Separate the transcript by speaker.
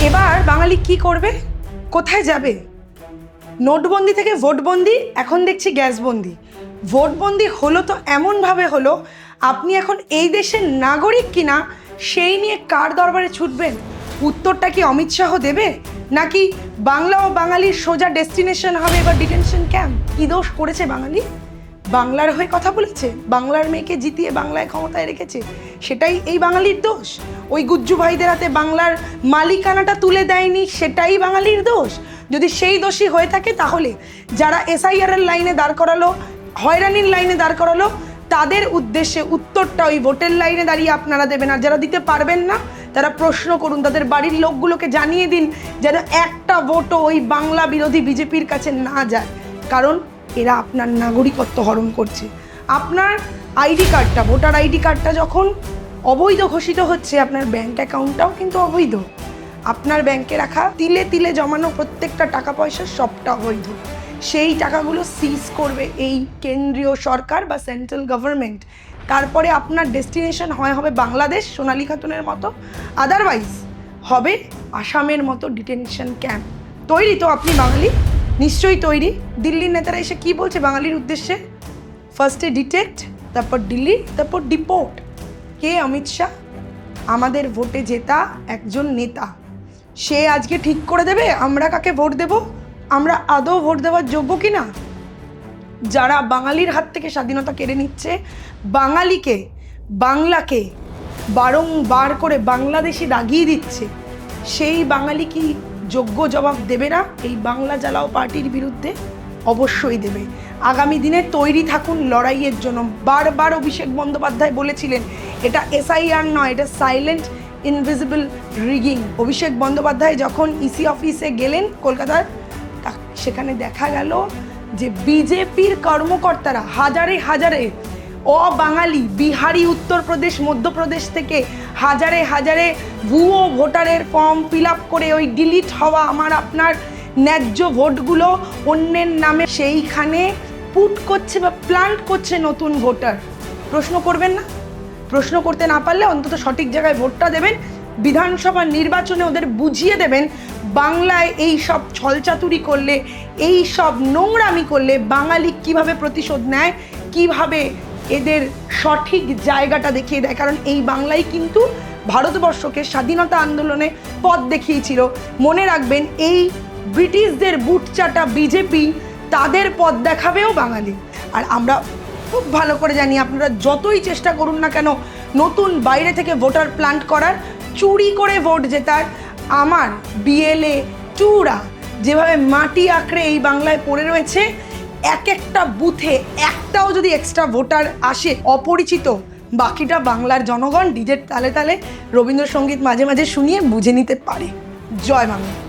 Speaker 1: এবার বাঙালি কি করবে, কোথায় যাবে? নোটবন্দি থেকে ভোটবন্দি, এখন দেখছি গ্যাসবন্দি। ভোটবন্দি হলো তো এমনভাবে হলো, আপনি এখন এই দেশের নাগরিক কিনা সেই নিয়ে কার দরবারে ছুটবেন? উত্তরটা কি অমিত শাহ দেবে, নাকি বাংলা ও বাঙালির সোজা ডেস্টিনেশন হবে এবার ডিটেনশন ক্যাম্প? কি দোষ করেছে বাঙালি? বাংলার হয়ে কথা বলেছে, বাংলার মেয়েকে জিতিয়ে বাংলায় ক্ষমতায় রেখেছে, সেটাই এই বাঙালির দোষ? ওই গুজ্জু ভাইদের হাতে বাংলার মালিকানাটা তুলে দেয়নি, সেটাই বাঙালির দোষ? যদি সেই দোষী হয়ে থাকে, তাহলে যারা SIR এর লাইনে দাঁড় করালো, হয়রানির লাইনে দাঁড় করালো, তাদের উদ্দেশ্যে উত্তরটা ওই ভোটের লাইনে দাঁড়িয়ে আপনারা দেবেন। আর যারা দিতে পারবেন না, তারা প্রশ্ন করুন, তাদের বাড়ির লোকগুলোকে জানিয়ে দিন যেন একটা ভোটও ওই বাংলা বিরোধী বিজেপির কাছে না যায়, কারণ এরা আপনার নাগরিকত্ব হরণ করছে। আপনার আইডি কার্ডটা, ভোটার আইডি কার্ডটা যখন অবৈধ ঘোষিত হচ্ছে, আপনার ব্যাংক অ্যাকাউন্টটাও কিন্তু অবৈধ। আপনার ব্যাংকে রাখা তিলে তিলে জমানো প্রত্যেকটা টাকা পয়সা সবটা অবৈধ। সেই টাকাগুলো সিজ করবে এই কেন্দ্রীয় সরকার বা সেন্ট্রাল গভর্নমেন্ট। তারপরে আপনার ডেস্টিনেশন হবে বাংলাদেশ, সোনালী খাতুনের মতো, আদারওয়াইজ হবে আসামের মতো ডিটেনশন ক্যাম্প। তৈরি তো আপনি বাঙালি? নিশ্চয়ই তৈরি। দিল্লির নেতারা এসে কি বলছে বাঙালির উদ্দেশ্যে? ফার্স্টে ডিটেক্ট, তারপর দিল্লি, তারপর ডিপোর্ট। কে অমিত শাহ? আমাদের ভোটে জেতা একজন নেতা। সে আজকে ঠিক করে দেবে আমরা কাকে ভোট দেব, আমরা আদৌ ভোট দেওয়ার যোগ্য কিনা। যারা বাঙালির হাত থেকে স্বাধীনতা কেড়ে নিচ্ছে, বাঙালিকে, বাংলাকে বারংবার করে বাংলাদেশি দাগিয়ে দিচ্ছে, সেই বাঙালি কি যোগ্য জবাব দেবে না এই বাংলা জ্বালাও পার্টির বিরুদ্ধে? অবশ্যই দেবে। আগামী দিনে তৈরি থাকুন লড়াইয়ের জন্য। বারবার অভিষেক বন্দ্যোপাধ্যায় বলেছিলেন এটা SIR নয়, এটা silent invisible rigging. Abhishek Bandyopadhyay যখন EC অফিসে গেলেন কলকাতার, সেখানে দেখা গেল যে বিজেপির কর্মকর্তারা হাজারে হাজারে অবাঙালি, বিহারি, উত্তরপ্রদেশ, মধ্যপ্রদেশ থেকে হাজারে হাজারে ভুয়ো ভোটারের ফর্ম ফিল আপ করে ওই ডিলিট হওয়া আমার আপনার ন্যায্য ভোটগুলো অন্যের নামে সেইখানে পুট করছে বা প্লান্ট করছে নতুন ভোটার। প্রশ্ন করবেন না? প্রশ্ন করতে না পারলে অন্তত সঠিক জায়গায় ভোটটা দেবেন। বিধানসভা নির্বাচনে ওদের বুঝিয়ে দেবেন বাংলায় এই সব ছলচাতুরি করলে, এই সব নোংরামি করলে বাঙালি কিভাবে প্রতিশোধ নেয়, কিভাবে এদের সঠিক জায়গাটা দেখিয়ে দেয়। কারণ এই বাংলাই কিন্তু ভারতবর্ষকে স্বাধীনতা আন্দোলনে পথ দেখিয়েছিল। মনে রাখবেন, এই ব্রিটিশদের বুটচাটা বিজেপি, তাদের পথ দেখাবেও বাঙালি। আর আমরা খুব ভালো করে জানি, আপনারা যতই চেষ্টা করুন না কেন নতুন বাইরে থেকে ভোটার প্লান্ট করার, চুরি করে ভোট জেতার, আমার BLA 2রা যেভাবে মাটি আঁকড়ে এই বাংলায় পড়ে রয়েছে, এক একটা বুথে একটাও যদি এক্সট্রা ভোটার আসে অপরিচিত, বাকিটা বাংলার জনগণ ডিজের তালে তালে রবীন্দ্রসঙ্গীত মাঝে মাঝে শুনিয়ে বুঝে নিতে পারে। জয় বাংলা।